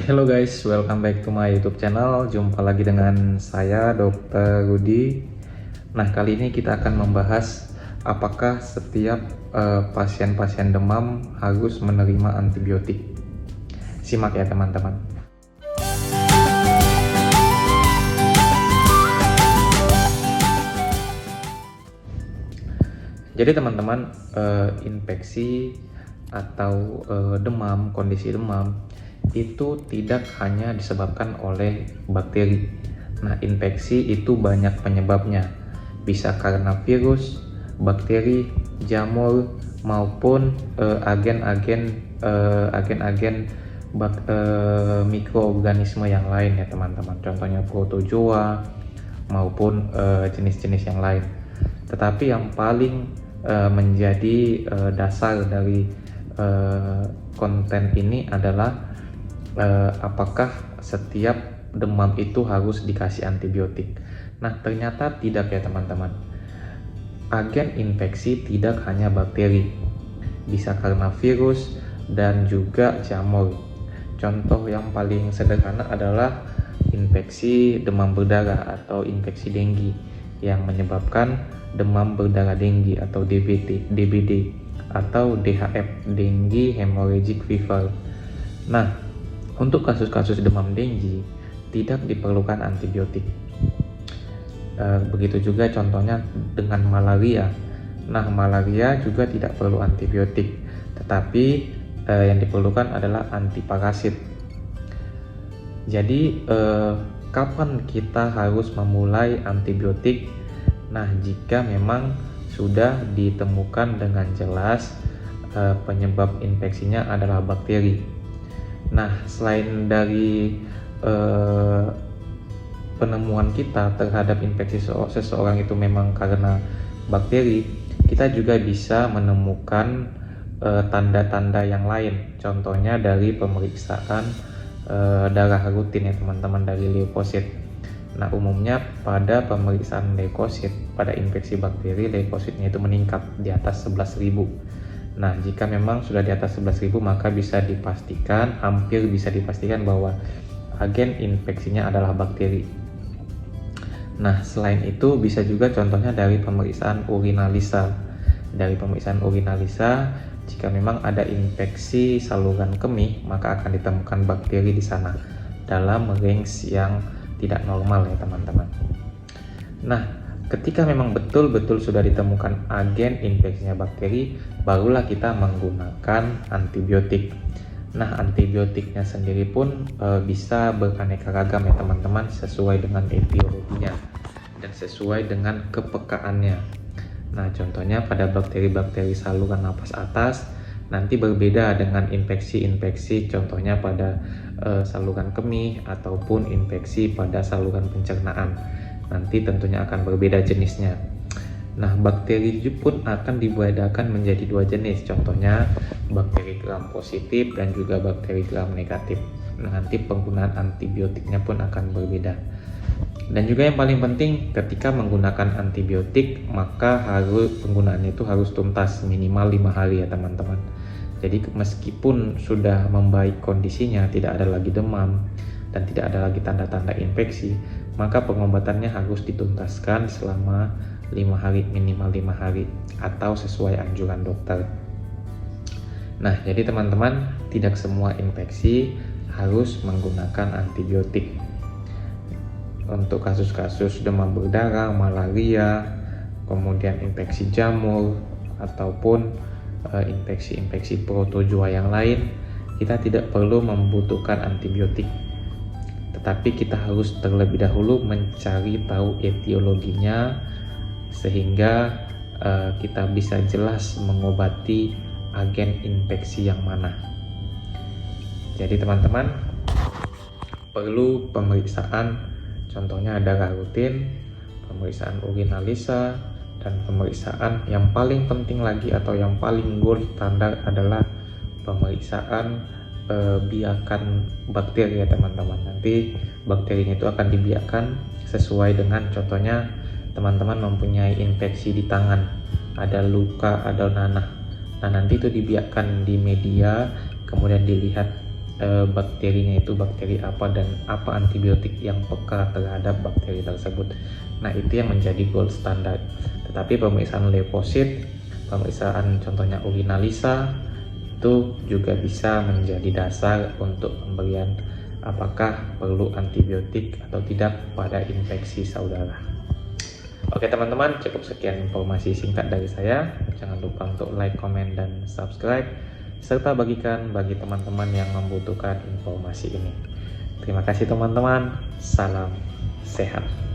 Hello guys, welcome back to my YouTube channel. Jumpa lagi dengan saya, Dr. Rudi. Nah, kali ini kita akan membahas apakah setiap pasien-pasien demam harus menerima antibiotik. Simak ya teman-teman. Jadi teman-teman, infeksi atau demam, kondisi demam itu tidak hanya disebabkan oleh bakteri. Nah, infeksi itu banyak penyebabnya. Bisa karena virus, bakteri, jamur maupun agen-agen mikroorganisme yang lain ya teman-teman. Contohnya protozoa maupun jenis-jenis yang lain. Tetapi yang paling menjadi dasar dari konten ini adalah apakah setiap demam itu harus dikasih antibiotik. Nah, ternyata tidak ya teman-teman. Agen infeksi tidak hanya bakteri, bisa karena virus dan juga jamur. Contoh yang paling sederhana adalah infeksi demam berdarah atau infeksi denggi yang menyebabkan demam berdarah denggi atau DBD atau DHF, Dengue Hemorrhagic Fever. Nah, untuk kasus-kasus demam denggi tidak diperlukan antibiotik. Begitu juga contohnya dengan malaria. Nah, malaria juga tidak perlu antibiotik, tetapi yang diperlukan adalah antiparasit. Jadi, kapan kita harus memulai antibiotik? Nah, jika memang sudah ditemukan dengan jelas penyebab infeksinya adalah bakteri. Nah, selain dari penemuan kita terhadap infeksi seseorang itu memang karena bakteri, kita juga bisa menemukan tanda-tanda yang lain. Contohnya dari pemeriksaan darah rutin ya teman-teman, dari leukosit. Nah, umumnya pada pemeriksaan leukosit pada infeksi bakteri, leukositnya itu meningkat di atas 11.000. Nah, jika memang sudah di atas 11.000 maka bisa dipastikan, hampir bisa dipastikan bahwa agen infeksinya adalah bakteri. Nah, selain itu bisa juga contohnya dari pemeriksaan urinalisa. Dari pemeriksaan urinalisa, jika memang ada infeksi saluran kemih, maka akan ditemukan bakteri di sana dalam range yang tidak normal ya teman-teman. Nah, ketika memang betul-betul sudah ditemukan agen infeksinya bakteri, barulah kita menggunakan antibiotik. Nah, antibiotiknya sendiri pun bisa beraneka ragam ya teman-teman, sesuai dengan etiologinya dan sesuai dengan kepekaannya. Nah, contohnya pada bakteri-bakteri saluran napas atas nanti berbeda dengan infeksi-infeksi contohnya pada saluran kemih ataupun infeksi pada saluran pencernaan. Nanti tentunya akan berbeda jenisnya. Nah, bakteri pun akan dibedakan menjadi dua jenis, contohnya bakteri gram positif dan juga bakteri gram negatif. Nah, nanti penggunaan antibiotiknya pun akan berbeda. Dan juga yang paling penting, ketika menggunakan antibiotik maka penggunaannya itu harus tuntas, minimal 5 hari ya teman-teman. Jadi meskipun sudah membaik kondisinya, tidak ada lagi demam dan tidak ada lagi tanda-tanda infeksi, maka pengobatannya harus dituntaskan selama 5 hari, minimal 5 hari, atau sesuai anjuran dokter. Nah, jadi teman-teman, tidak semua infeksi harus menggunakan antibiotik. Untuk kasus-kasus demam berdarah, malaria, kemudian infeksi jamur, ataupun infeksi-infeksi protozoa yang lain, kita tidak perlu membutuhkan antibiotik. Tetapi kita harus terlebih dahulu mencari tahu etiologinya sehingga kita bisa jelas mengobati agen infeksi yang mana. Jadi teman-teman, perlu pemeriksaan, contohnya darah rutin, pemeriksaan urinalisa, dan pemeriksaan yang paling penting lagi atau yang paling gold standar adalah pemeriksaan biakan bakteri ya teman-teman. Nanti bakterinya itu akan dibiakan sesuai dengan contohnya teman-teman mempunyai infeksi di tangan, ada luka, ada nanah. Nah, nanti itu dibiarkan di media, kemudian dilihat bakterinya itu bakteri apa dan apa antibiotik yang peka terhadap bakteri tersebut. Nah, itu yang menjadi gold standard. Tetapi pemeriksaan leukosit, pemeriksaan contohnya urinalisa itu juga bisa menjadi dasar untuk pemberian apakah perlu antibiotik atau tidak pada infeksi saudara. Oke teman-teman, cukup sekian informasi singkat dari saya. Jangan lupa untuk like, komen, dan subscribe, serta bagikan bagi teman-teman yang membutuhkan informasi ini. Terima kasih teman-teman, salam sehat.